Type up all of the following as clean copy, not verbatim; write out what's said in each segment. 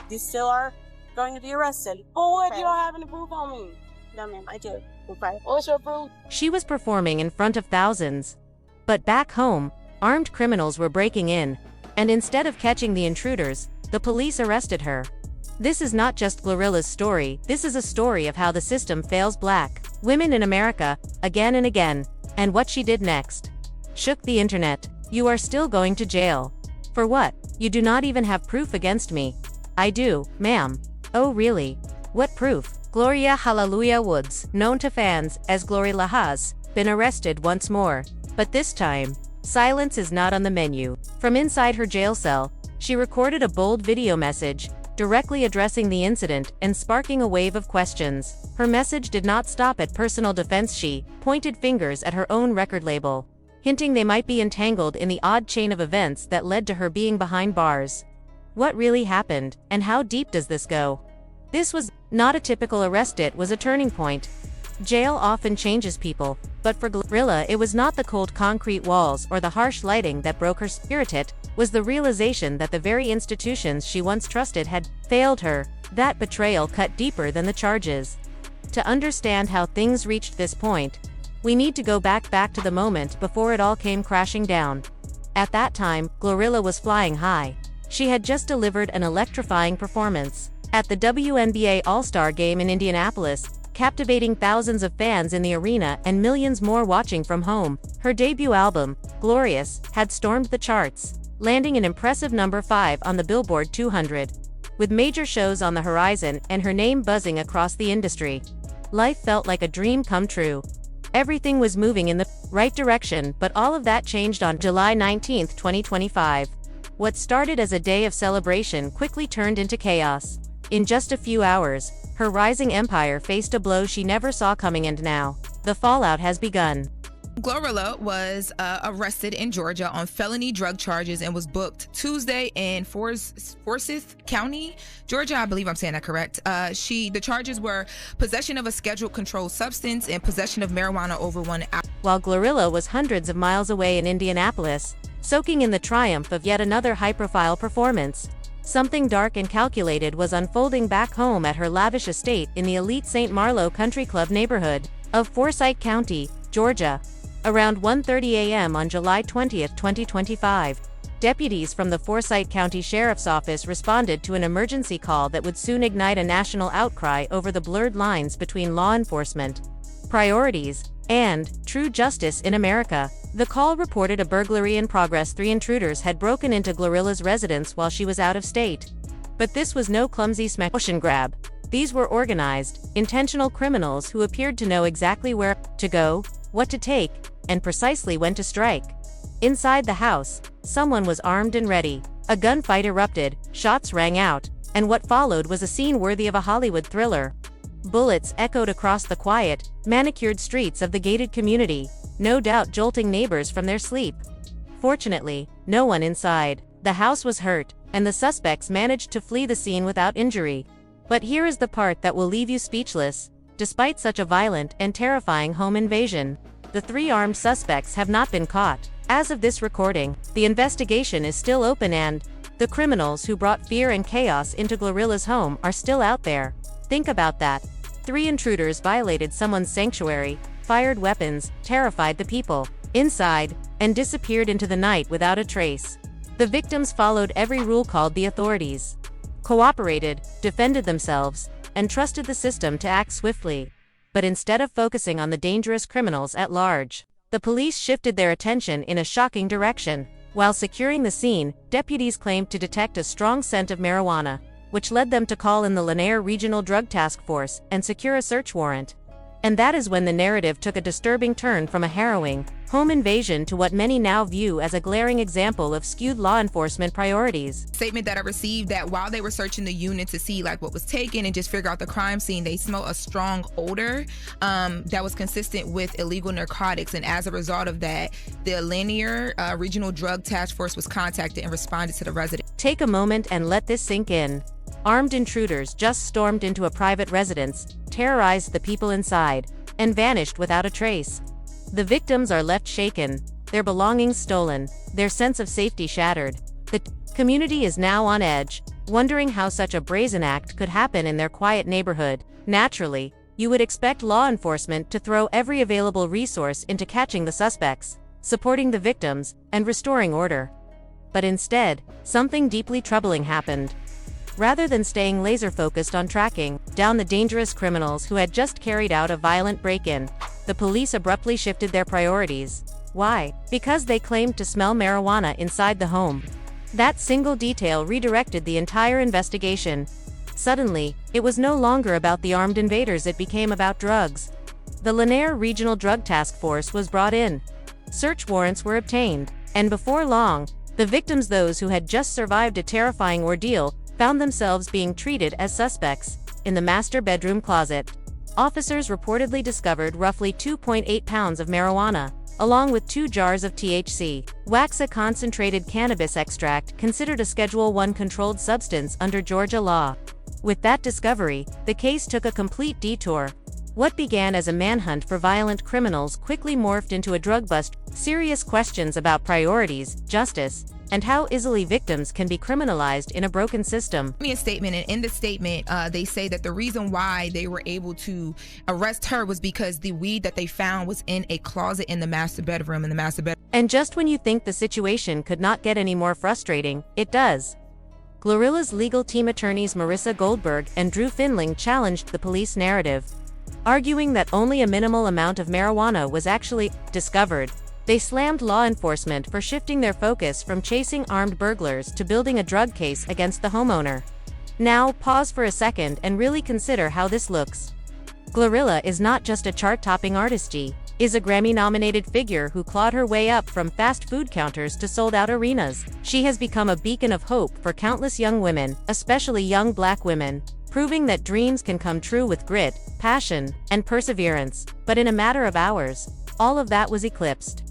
You still are going to be arrested. Oh, what? You don't have any proof on me. No, ma'am, I do. Okay. What's your proof? She was performing in front of thousands. But back home, armed criminals were breaking in, and instead of catching the intruders, the police arrested her. This is not just GloRilla's story, this is a story of how the system fails Black women in America, again and again, and what she did next. Shook the internet. You are still going to jail. For what? You do not even have proof against me. I do, ma'am. Oh really? What proof? Gloria Hallelujah Woods, known to fans as GloRilla, has been arrested once more. But this time, silence is not on the menu. From inside her jail cell, she recorded a bold video message, directly addressing the incident and sparking a wave of questions. Her message did not stop at personal defense. She pointed fingers at her own record label, hinting they might be entangled in the odd chain of events that led to her being behind bars. What really happened, and how deep does this go? This was not a typical arrest, it was a turning point. Jail often changes people, but for GloRilla it was not the cold concrete walls or the harsh lighting that broke her spirit, it was the realization that the very institutions she once trusted had failed her. That betrayal cut deeper than the charges. To understand how things reached this point, we need to go back to the moment before it all came crashing down. At that time, GloRilla was flying high. She had just delivered an electrifying performance at the WNBA All-Star Game in Indianapolis, captivating thousands of fans in the arena and millions more watching from home. Her debut album, Glorious, had stormed the charts, landing an impressive number 5 on the Billboard 200. With major shows on the horizon and her name buzzing across the industry, life felt like a dream come true. Everything was moving in the right direction, but all of that changed on July 19, 2025. What started as a day of celebration quickly turned into chaos. In just a few hours, her rising empire faced a blow she never saw coming, and now, the fallout has begun. GloRilla was arrested in Georgia on felony drug charges and was booked Tuesday in Forsyth County, Georgia. I believe I'm saying that correct. The charges were possession of a scheduled controlled substance and possession of marijuana over 1 hour. While GloRilla was hundreds of miles away in Indianapolis, soaking in the triumph of yet another high-profile performance, something dark and calculated was unfolding back home at her lavish estate in the elite St. Marlowe Country Club neighborhood of Forsyth County, Georgia. Around 1:30 a.m. on July 20, 2025, deputies from the Forsyth County Sheriff's Office responded to an emergency call that would soon ignite a national outcry over the blurred lines between law enforcement priorities and true justice in America. The call reported a burglary in progress. 3 intruders had broken into GloRilla's residence while she was out of state. But this was no clumsy smash and grab. These were organized, intentional criminals who appeared to know exactly where to go, what to take, and precisely when to strike. Inside the house, someone was armed and ready. A gunfight erupted, shots rang out, and what followed was a scene worthy of a Hollywood thriller. Bullets echoed across the quiet, manicured streets of the gated community, no doubt jolting neighbors from their sleep. Fortunately, no one inside. The house was hurt, and the suspects managed to flee the scene without injury. But here is the part that will leave you speechless. Despite such a violent and terrifying home invasion, the 3 armed suspects have not been caught. As of this recording, the investigation is still open, and the criminals who brought fear and chaos into GloRilla's home are still out there. Think about that. 3 intruders violated someone's sanctuary, fired weapons, terrified the people inside, and disappeared into the night without a trace. The victims followed every rule, called the authorities, cooperated, defended themselves, and trusted the system to act swiftly. But instead of focusing on the dangerous criminals at large, the police shifted their attention in a shocking direction. While securing the scene, deputies claimed to detect a strong scent of marijuana, which led them to call in the Lanier Regional Drug Task Force and secure a search warrant. And that is when the narrative took a disturbing turn from a harrowing home invasion to what many now view as a glaring example of skewed law enforcement priorities. Statement that I received that while they were searching the unit to see what was taken and just figure out the crime scene, they smelled a strong odor that was consistent with illegal narcotics. And as a result of that, the Lanier Regional Drug Task Force was contacted and responded to the resident. Take a moment and let this sink in. Armed intruders just stormed into a private residence, terrorized the people inside, and vanished without a trace. The victims are left shaken, their belongings stolen, their sense of safety shattered. The community is now on edge, wondering how such a brazen act could happen in their quiet neighborhood. Naturally, you would expect law enforcement to throw every available resource into catching the suspects, supporting the victims, and restoring order. But instead, something deeply troubling happened. Rather than staying laser-focused on tracking down the dangerous criminals who had just carried out a violent break-in, the police abruptly shifted their priorities. Why? Because they claimed to smell marijuana inside the home. That single detail redirected the entire investigation. Suddenly, it was no longer about the armed invaders, it became about drugs. The Lanier Regional Drug Task Force was brought in. Search warrants were obtained, and before long, the victims, those who had just survived a terrifying ordeal, found themselves being treated as suspects. In the master bedroom closet, officers reportedly discovered roughly 2.8 pounds of marijuana, along with 2 jars of THC, wax, a concentrated cannabis extract considered a Schedule I controlled substance under Georgia law. With that discovery, the case took a complete detour. What began as a manhunt for violent criminals quickly morphed into a drug bust. Serious questions about priorities, justice, and how easily victims can be criminalized in a broken system. A statement, and in the statement, they say that the reason why they were able to arrest her was because the weed that they found was in a closet in the master bedroom. And just when you think the situation could not get any more frustrating, it does. GloRilla's legal team attorneys Marissa Goldberg and Drew Finling challenged the police narrative, arguing that only a minimal amount of marijuana was actually discovered. They slammed law enforcement for shifting their focus from chasing armed burglars to building a drug case against the homeowner. Now, pause for a second and really consider how this looks. GloRilla is not just a chart-topping artist, she is a Grammy-nominated figure who clawed her way up from fast food counters to sold-out arenas. She has become a beacon of hope for countless young women, especially young Black women, proving that dreams can come true with grit, passion, and perseverance. But in a matter of hours, all of that was eclipsed.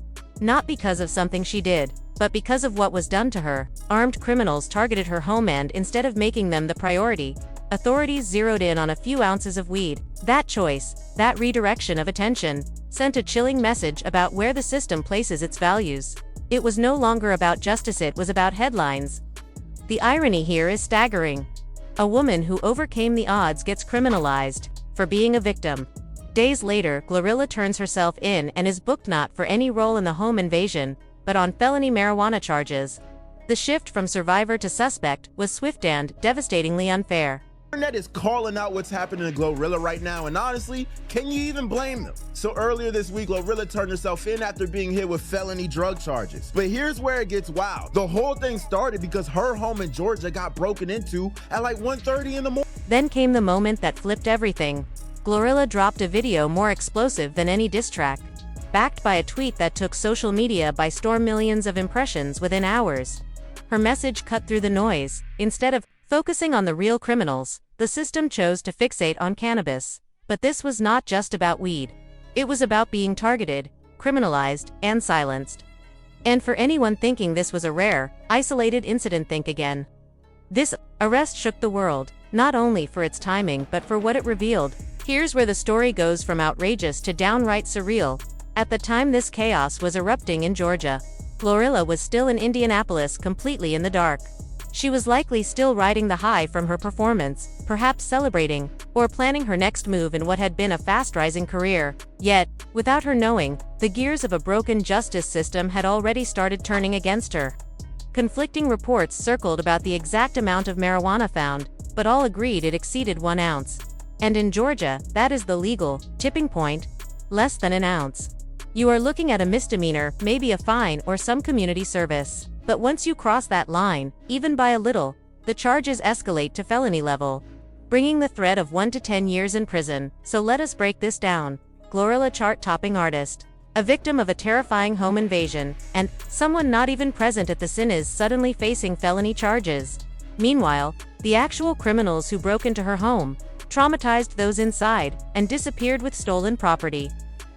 Not because of something she did, but because of what was done to her. Armed criminals targeted her home, and instead of making them the priority, authorities zeroed in on a few ounces of weed. That choice, that redirection of attention, sent a chilling message about where the system places its values. It was no longer about justice, it was about headlines. The irony here is staggering. A woman who overcame the odds gets criminalized for being a victim. Days later, GloRilla turns herself in and is booked not for any role in the home invasion, but on felony marijuana charges. The shift from survivor to suspect was swift and devastatingly unfair. The internet is calling out what's happening to GloRilla right now, and honestly, can you even blame them? So earlier this week, GloRilla turned herself in after being hit with felony drug charges. But here's where it gets wild. The whole thing started because her home in Georgia got broken into at like 1:30 in the morning. Then came the moment that flipped everything. GloRilla dropped a video more explosive than any diss track, backed by a tweet that took social media by storm, millions of impressions within hours. Her message cut through the noise. Instead of focusing on the real criminals, the system chose to fixate on cannabis. But this was not just about weed. It was about being targeted, criminalized, and silenced. And for anyone thinking this was a rare, isolated incident, think again. This arrest shook the world, not only for its timing but for what it revealed. Here's where the story goes from outrageous to downright surreal. At the time this chaos was erupting in Georgia, GloRilla was still in Indianapolis, completely in the dark. She was likely still riding the high from her performance, perhaps celebrating, or planning her next move in what had been a fast-rising career. Yet, without her knowing, the gears of a broken justice system had already started turning against her. Conflicting reports circled about the exact amount of marijuana found, but all agreed it exceeded 1 ounce. And in Georgia, that is the legal tipping point, less than an ounce. You are looking at a misdemeanor, maybe a fine or some community service. But once you cross that line, even by a little, the charges escalate to felony level, bringing the threat of 1 to 10 years in prison. So let us break this down. GloRilla, chart-topping artist, a victim of a terrifying home invasion, and someone not even present at the scene is suddenly facing felony charges. Meanwhile, the actual criminals who broke into her home, traumatized those inside, and disappeared with stolen property.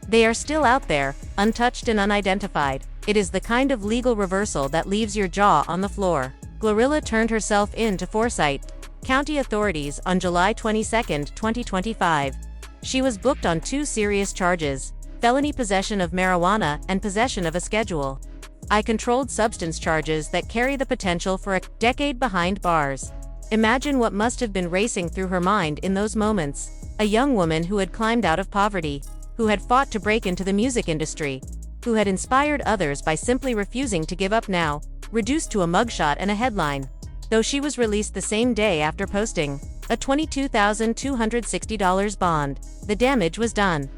They are still out there, untouched and unidentified. It is the kind of legal reversal that leaves your jaw on the floor. GloRilla turned herself in to Forsyth County authorities on July 22, 2025. She was booked on 2 serious charges: felony possession of marijuana and possession of a Schedule I controlled substance charges that carry the potential for a decade behind bars. Imagine what must have been racing through her mind in those moments. A young woman who had climbed out of poverty, who had fought to break into the music industry, who had inspired others by simply refusing to give up, now reduced to a mugshot and a headline. Though she was released the same day after posting a $22,260 bond, the damage was done.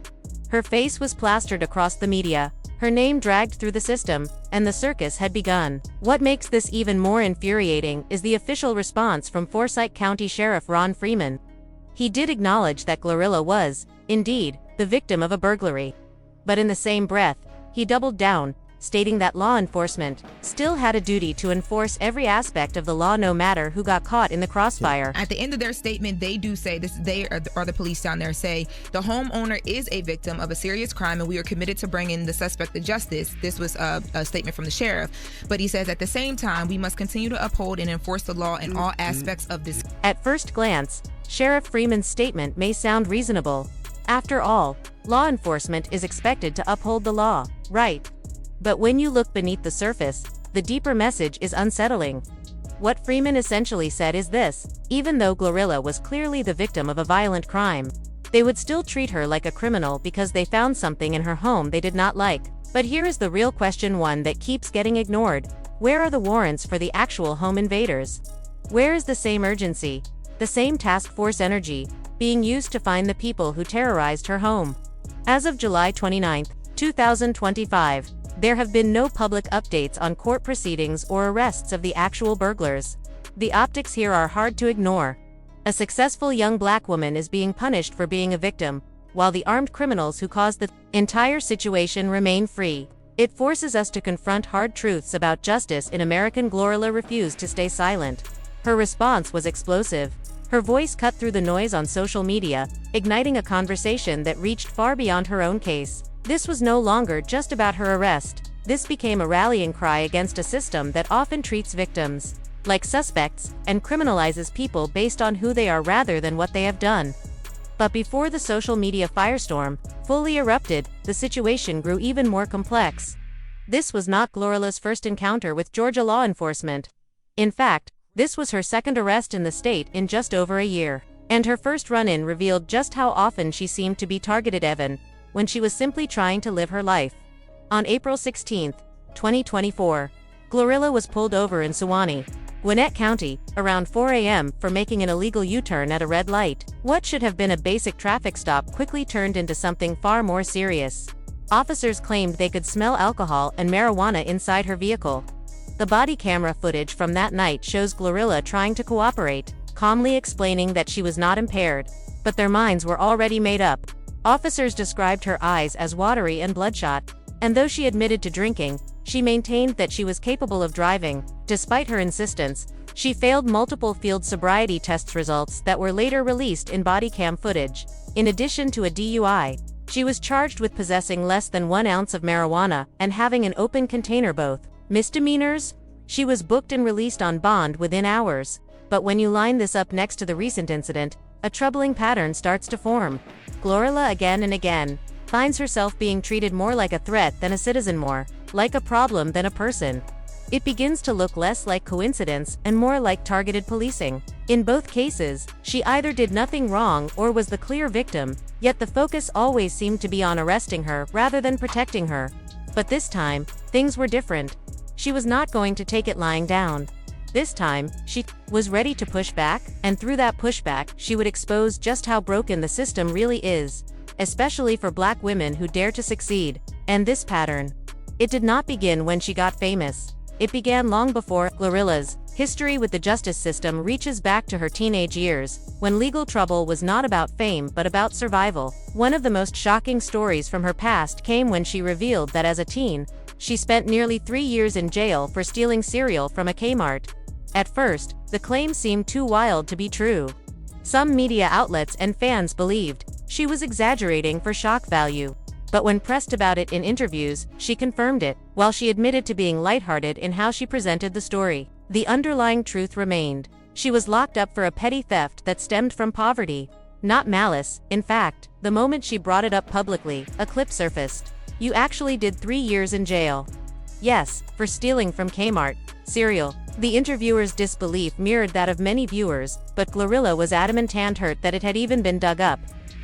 Her face was plastered across the media, her name dragged through the system, and the circus had begun. What makes this even more infuriating is the official response from Forsyth County Sheriff Ron Freeman. He did acknowledge that GloRilla was, indeed, the victim of a burglary. But in the same breath, he doubled down, stating that law enforcement still had a duty to enforce every aspect of the law no matter who got caught in the crossfire. At the end of their statement, they do say this, they are the police down there, say the homeowner is a victim of a serious crime and we are committed to bringing the suspect to justice. This was a statement from the sheriff. But he says at the same time, we must continue to uphold and enforce the law in all aspects of this. At first glance, Sheriff Freeman's statement may sound reasonable. After all, law enforcement is expected to uphold the law, right? But when you look beneath the surface, the deeper message is unsettling. What Freeman essentially said is this: even though GloRilla was clearly the victim of a violent crime, they would still treat her like a criminal because they found something in her home they did not like. But here is the real question, one that keeps getting ignored. Where are the warrants for the actual home invaders? Where is the same urgency, the same task force energy, being used to find the people who terrorized her home? As of July 29, 2025, there have been no public updates on court proceedings or arrests of the actual burglars. The optics here are hard to ignore. A successful young black woman is being punished for being a victim, while the armed criminals who caused the entire situation remain free. It forces us to confront hard truths about justice in American. GloRilla refused to stay silent. Her response was explosive. Her voice cut through the noise on social media, igniting a conversation that reached far beyond her own case. This was no longer just about her arrest. This became a rallying cry against a system that often treats victims like suspects and criminalizes people based on who they are rather than what they have done. But before the social media firestorm fully erupted, the situation grew even more complex. This was not GloRilla's first encounter with Georgia law enforcement. In fact, this was her second arrest in the state in just over a year. And her first run-in revealed just how often she seemed to be targeted, even when she was simply trying to live her life. On April 16, 2024, GloRilla was pulled over in Suwannee, Gwinnett County, around 4 a.m. for making an illegal U-turn at a red light. What should have been a basic traffic stop quickly turned into something far more serious. Officers claimed they could smell alcohol and marijuana inside her vehicle. The body camera footage from that night shows GloRilla trying to cooperate, calmly explaining that she was not impaired, but their minds were already made up. Officers described her eyes as watery and bloodshot, and though she admitted to drinking, she maintained that she was capable of driving. Despite her insistence, she failed multiple field sobriety test results that were later released in body cam footage. In addition to a DUI, she was charged with possessing less than 1 ounce of marijuana and having an open container, both misdemeanors. She was booked and released on bond within hours. But when you line this up next to the recent incident, a troubling pattern starts to form. GloRilla again and again finds herself being treated more like a threat than a citizen, more like a problem than a person. It begins to look less like coincidence and more like targeted policing. In both cases, she either did nothing wrong or was the clear victim, yet the focus always seemed to be on arresting her rather than protecting her. But this time, things were different. She was not going to take it lying down. This time, she was ready to push back, and through that pushback, she would expose just how broken the system really is, especially for Black women who dare to succeed. And this pattern, it did not begin when she got famous. It began long before. GloRilla's history with the justice system reaches back to her teenage years, when legal trouble was not about fame but about survival. One of the most shocking stories from her past came when she revealed that as a teen, she spent nearly 3 years in jail for stealing cereal from a Kmart. At first, the claim seemed too wild to be true. Some media outlets and fans believed she was exaggerating for shock value. But when pressed about it in interviews, she confirmed it. While she admitted to being lighthearted in how she presented the story, the underlying truth remained. She was locked up for a petty theft that stemmed from poverty, not malice. In fact, the moment she brought it up publicly, a clip surfaced. "You actually did 3 years in jail." Yes, for stealing from Kmart cereal. The interviewer's disbelief mirrored that of many viewers, but GloRilla was adamant and hurt that it had even been dug up.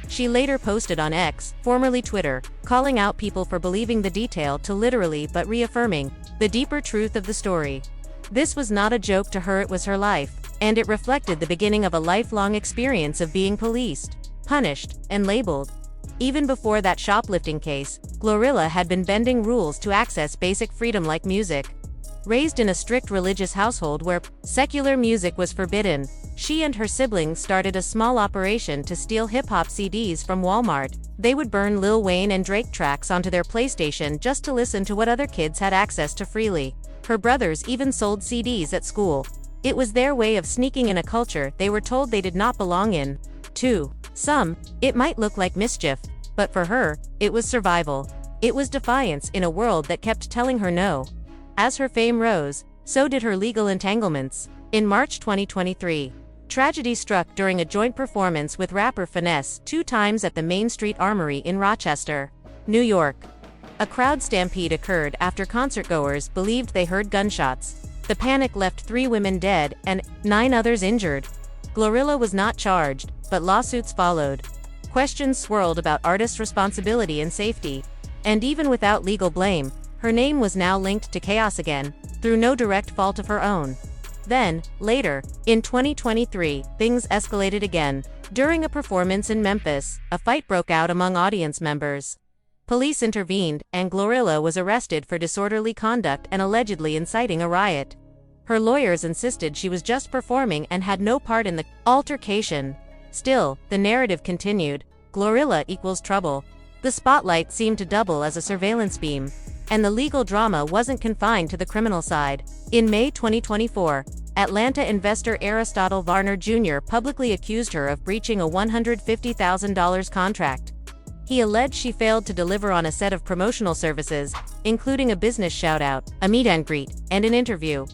She later posted on X, formerly Twitter, calling out people for believing the detail to literally but reaffirming the deeper truth of the story. This was not a joke to her, it was her life, and it reflected the beginning of a lifelong experience of being policed, punished, and labeled. Even before that shoplifting case, GloRilla had been bending rules to access basic freedom like music. Raised in a strict religious household where secular music was forbidden, she and her siblings started a small operation to steal hip-hop CDs from Walmart. They would burn Lil Wayne and Drake tracks onto their PlayStation just to listen to what other kids had access to freely. Her brothers even sold CDs at school. It was their way of sneaking in a culture they were told they did not belong in. To some, it might look like mischief, but for her, it was survival. It was defiance in a world that kept telling her no. As her fame rose, so did her legal entanglements. In March 2023, tragedy struck during a joint performance with rapper Finesse 2 times at the Main Street Armory in Rochester, New York. A crowd stampede occurred after concertgoers believed they heard gunshots. The panic left 3 women dead and 9 others injured. GloRilla was not charged, but lawsuits followed. Questions swirled about artists' responsibility and safety. And even without legal blame, her name was now linked to chaos again, through no direct fault of her own. Then, later, in 2023, things escalated again. During a performance in Memphis, a fight broke out among audience members. Police intervened, and GloRilla was arrested for disorderly conduct and allegedly inciting a riot. Her lawyers insisted she was just performing and had no part in the altercation. Still, the narrative continued. GloRilla equals trouble. The spotlight seemed to double as a surveillance beam. And the legal drama wasn't confined to the criminal side. In May 2024, Atlanta investor Aristotle Varner Jr. publicly accused her of breaching a $150,000 contract. He alleged she failed to deliver on a set of promotional services, including a business shout-out, a meet and greet, and an interview.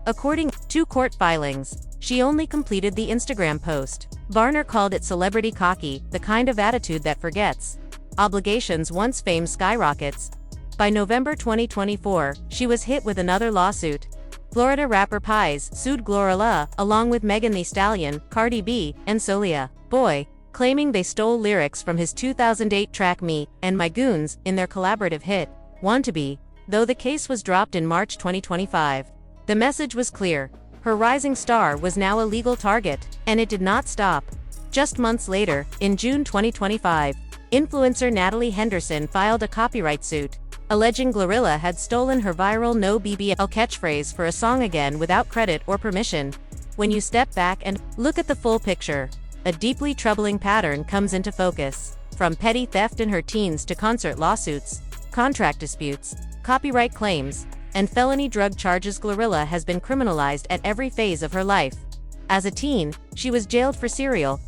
According to court filings, she only completed the Instagram post. Varner called it celebrity cocky, the kind of attitude that forgets obligations once fame skyrockets. By November 2024, she was hit with another lawsuit. Florida rapper Pies sued GloRilla, along with Megan Thee Stallion, Cardi B, and Soulja Boy, claiming they stole lyrics from his 2008 track Me and My Goons in their collaborative hit, Want to Be, though the case was dropped in March 2025. The message was clear. Her rising star was now a legal target, and it did not stop. Just months later, in June 2025, influencer Natalie Henderson filed a copyright suit, alleging GloRilla had stolen her viral No BBL catchphrase for a song again without credit or permission. When you step back and look at the full picture, a deeply troubling pattern comes into focus. From petty theft in her teens to concert lawsuits, contract disputes, copyright claims, and felony drug charges, GloRilla has been criminalized at every phase of her life. As a teen, she was jailed for cereal.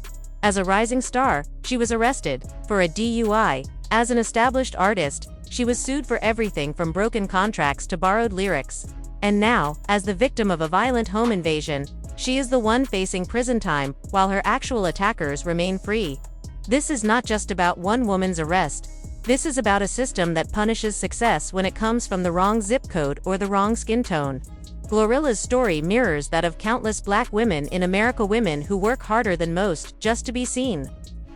As a rising star, she was arrested for a DUI. As an established artist, she was sued for everything from broken contracts to borrowed lyrics. And now, as the victim of a violent home invasion, she is the one facing prison time, while her actual attackers remain free. This is not just about one woman's arrest. This is about a system that punishes success when it comes from the wrong zip code or the wrong skin tone. GloRilla's story mirrors that of countless Black women in America, women who work harder than most just to be seen,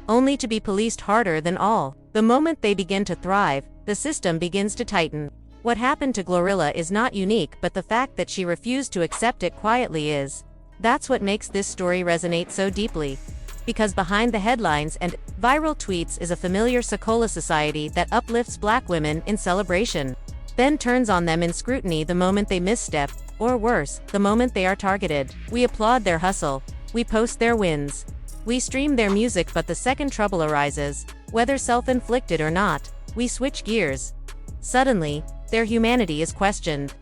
only to be policed harder than all. The moment they begin to thrive, the system begins to tighten. What happened to GloRilla is not unique, but the fact that she refused to accept it quietly is. That's what makes this story resonate so deeply. Because behind the headlines and viral tweets is a familiar Sokola society that uplifts Black women in celebration, then turns on them in scrutiny the moment they misstep, or worse, the moment they are targeted. We applaud their hustle. We post their wins. We stream their music, but the second trouble arises, whether self-inflicted or not, we switch gears. Suddenly, their humanity is questioned.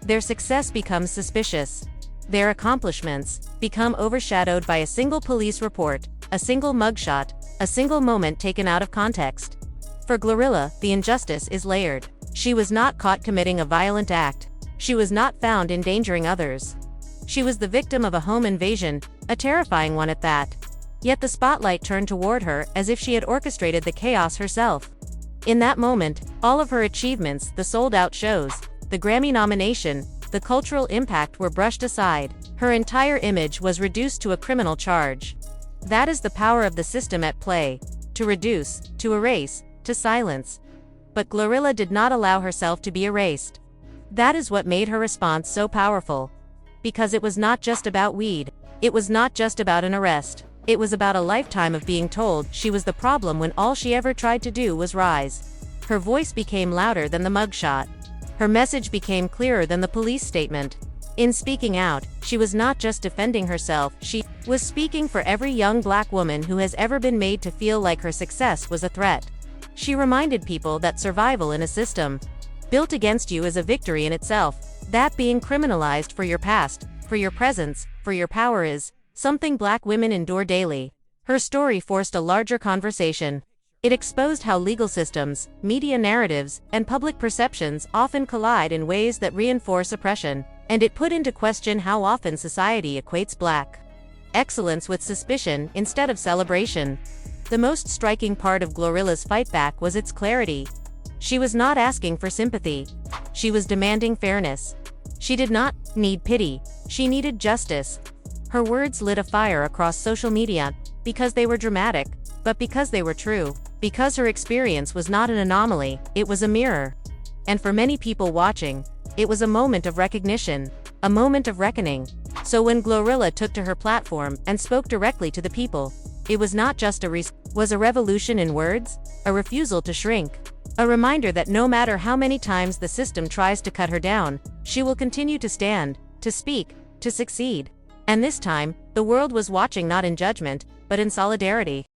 Their success becomes suspicious. Their accomplishments become overshadowed by a single police report, a single mugshot, a single moment taken out of context. For GloRilla, the injustice is layered. She was not caught committing a violent act. She was not found endangering others. She was the victim of a home invasion, a terrifying one at that. Yet the spotlight turned toward her as if she had orchestrated the chaos herself. In that moment, all of her achievements, the sold-out shows, the Grammy nomination, the cultural impact were brushed aside. Her entire image was reduced to a criminal charge. That is the power of the system at play. To reduce, to erase, to silence. But GloRilla did not allow herself to be erased. That is what made her response so powerful. Because it was not just about weed. It was not just about an arrest. It was about a lifetime of being told she was the problem when all she ever tried to do was rise. Her voice became louder than the mugshot. Her message became clearer than the police statement. In speaking out, she was not just defending herself, she was speaking for every young black woman who has ever been made to feel like her success was a threat. She reminded people that survival in a system built against you is a victory in itself, that being criminalized for your past, for your presence, for your power is something black women endure daily. Her story forced a larger conversation. It exposed how legal systems, media narratives, and public perceptions often collide in ways that reinforce oppression, and it put into question how often society equates black excellence with suspicion instead of celebration. The most striking part of GloRilla's fight back was its clarity. She was not asking for sympathy. She was demanding fairness. She did not need pity. She needed justice. Her words lit a fire across social media, because they were dramatic, but because they were true. Because her experience was not an anomaly, it was a mirror. And for many people watching, it was a moment of recognition, a moment of reckoning. So when GloRilla took to her platform and spoke directly to the people, it was not just was a revolution in words, a refusal to shrink, a reminder that no matter how many times the system tries to cut her down, she will continue to stand, to speak, to succeed. And this time, the world was watching not in judgment, but in solidarity.